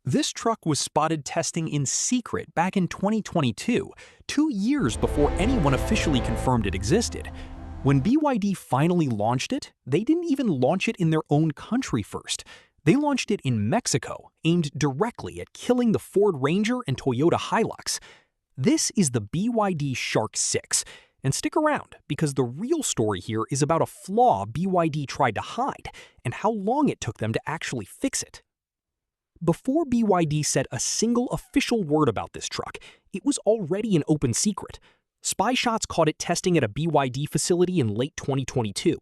This truck was spotted testing in secret back in 2022, 2 years before anyone officially confirmed it existed. When BYD finally launched it, they didn't even launch it in their own country first. They launched it in Mexico, aimed directly at killing the Ford Ranger and Toyota HiLux. This is the BYD Shark 6. And stick around, because the real story here is about a flaw BYD tried to hide and how long it took them to actually fix it. Before BYD said a single official word about this truck, it was already an open secret. Spy shots caught it testing at a BYD facility in late 2022.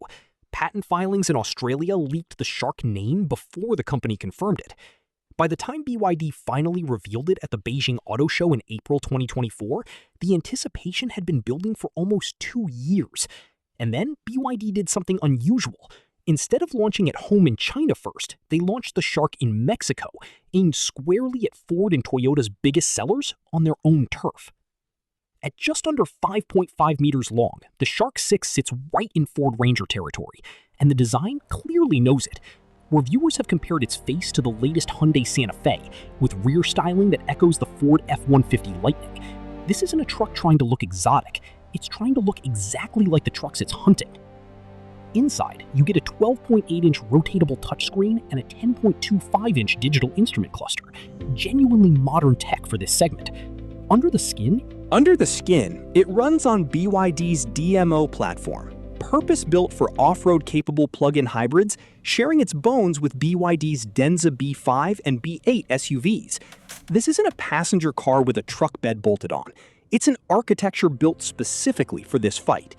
Patent filings in Australia leaked the Shark name before the company confirmed it. By the time BYD finally revealed it at the Beijing Auto Show in April 2024, the anticipation had been building for almost 2 years. And then BYD did something unusual. Instead of launching at home in China first, they launched the Shark in Mexico, aimed squarely at Ford and Toyota's biggest sellers on their own turf. At just under 5.5 meters long, the Shark 6 sits right in Ford Ranger territory, and the design clearly knows it. Reviewers have compared its face to the latest Hyundai Santa Fe, with rear styling that echoes the Ford F-150 Lightning. This isn't a truck trying to look exotic, it's trying to look exactly like the trucks it's hunting. Inside, you get a 12.8-inch rotatable touchscreen and a 10.25-inch digital instrument cluster. Genuinely modern tech for this segment. Under the skin, it runs on BYD's DMO platform, purpose-built for off-road capable plug-in hybrids, sharing its bones with BYD's Denza B5 and B8 SUVs. This isn't a passenger car with a truck bed bolted on. It's an architecture built specifically for this fight.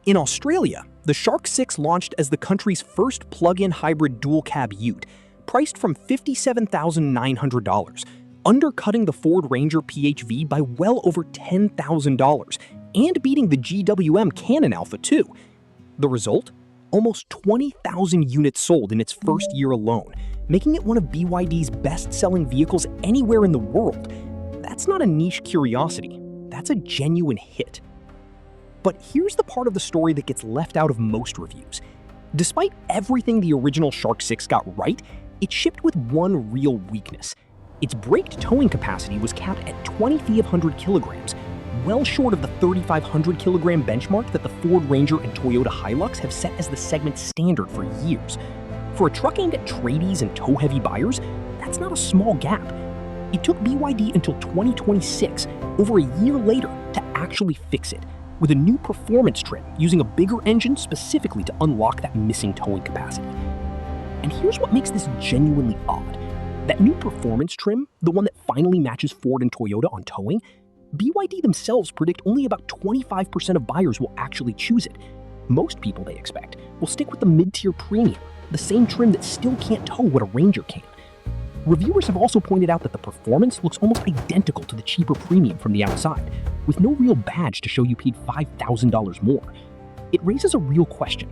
In Australia, the Shark 6 launched as the country's first plug-in hybrid dual-cab ute, priced from $57,900, undercutting the Ford Ranger PHV by well over $10,000, and beating the GWM Canon Alpha too. The result? Almost 20,000 units sold in its first year alone, making it one of BYD's best-selling vehicles anywhere in the world. That's not a niche curiosity, that's a genuine hit. But here's the part of the story that gets left out of most reviews. Despite everything the original Shark 6 got right, it shipped with one real weakness. Its braked towing capacity was capped at 2,500 kilograms, well short of the 3,500 kilogram benchmark that the Ford Ranger and Toyota HiLux have set as the segment's standard for years. For a truck aimed at tradies and tow-heavy buyers, that's not a small gap. It took BYD until 2026, over a year later, to actually fix it, with a new performance trim using a bigger engine specifically to unlock that missing towing capacity. And here's what makes this genuinely odd. That new performance trim, the one that finally matches Ford and Toyota on towing, BYD themselves predict only about 25% of buyers will actually choose it. Most people, they expect, will stick with the mid-tier premium, the same trim that still can't tow what a Ranger can. Reviewers have also pointed out that the performance looks almost identical to the cheaper premium from the outside, with no real badge to show you paid $5,000 more. It raises a real question.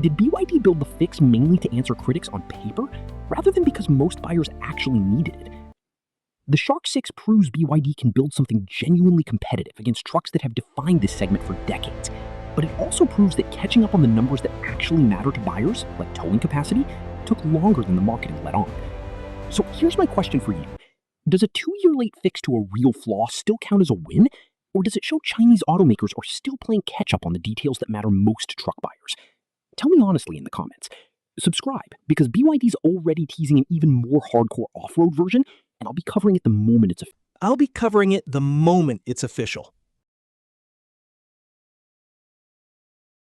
Did BYD build the fix mainly to answer critics on paper, rather than because most buyers actually needed it? The Shark 6 proves BYD can build something genuinely competitive against trucks that have defined this segment for decades. But it also proves that catching up on the numbers that actually matter to buyers, like towing capacity, took longer than the marketing let on. So here's my question for you. Does a 2-year late fix to a real flaw still count as a win? Or does it show Chinese automakers are still playing catch-up on the details that matter most to truck buyers? Tell me honestly in the comments. Subscribe, because BYD's already teasing an even more hardcore off-road version, and I'll be covering it the moment it's official.